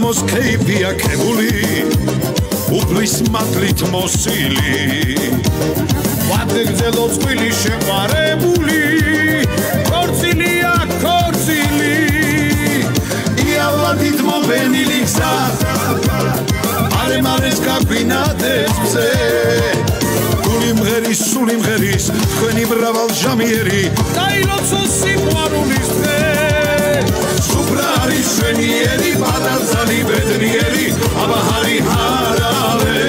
Ramos keipia kebuli Uplis matlit mosili Vategzelos hvili sheqvarebuli Kortsilia kortsili Iavadit mobenili gza Aremares gagbinades mze Guli mღერის სული მღერის თქვენი მრავალ ჟამიერი დაილოცოს სიყვარულის დღე სუფრა არის ჩვენიერი პატარძალი ბედნიერი აბაჰარი ჰარალე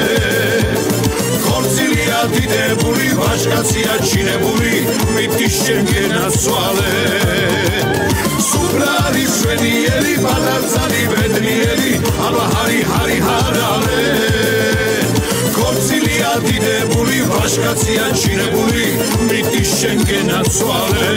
ხორცილია დიდებული ვაჟკაცია ჩინებული მითის შენგენაცვალე სუფრა არის ჩვენიერი პატარძალი ბედნიერი აბაჰარი ჰარი ჰარალე ხორცილია დიდებული ვაჟკაცია ჩინებული მითის შენგენაცვალე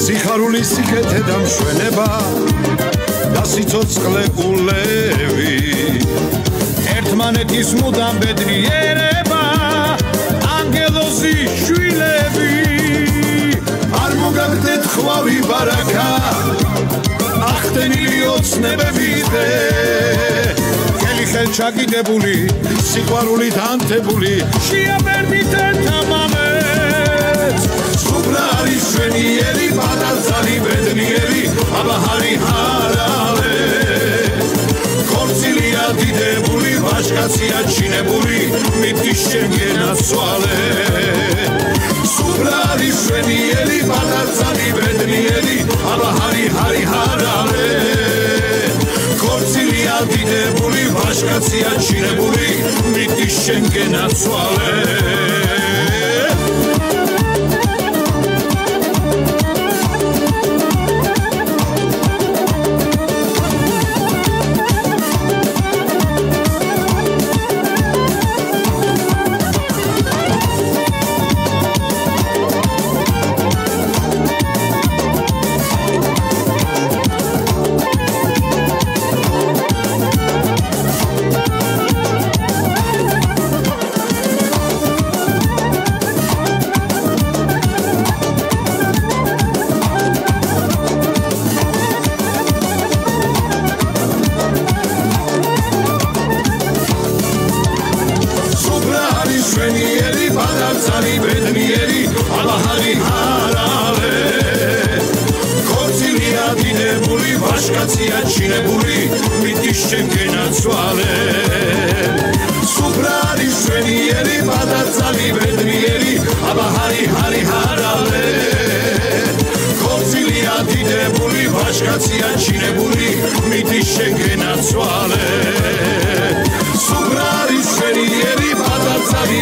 სიხარულის სიკეთე და მშვენება და სიცოცხლე ულევი ერთმანეთის მუდამ ბედნიერება ანგელოზი შვილები არ მოგაგდეთ ხვავი ბარაკა ახტენილი ოცნებები დღე ხელი ხელ ჩაგიდებული სიყვარულით ანთებული შეაბერნით თამამებს სუფრა არის ჩვენიერი პატარძალი ბედნიერი აბაჰარი ჰარალე ხორცილია დიდებული ვაჟკაცია ჩინებული მითის შენგენაცვალე სუფრა არის ჩვენიერი პატარძალი ბედნიერი აბაჰარი ჰარი ჰარალე ხორცილია დიდებული ვაჟკაცია ჩინებული მითის შენგენაცვალე ჩვენიერი პატარძალი ბედნიერი აბაჰარი ჰარალე ხორცილია დიდებული ვაჟკაცია ჩინებული მითის შენგენაცვალე სუფრა არის ჩვენიერი პატარძალი ბედნიერი აბაჰარი ჰარი ჰარალე ხორცილია დიდებული ვაჟკაცია ჩინებული მითის შენგენაცვალე სუფრა არის ჩვენიერი პატარძალი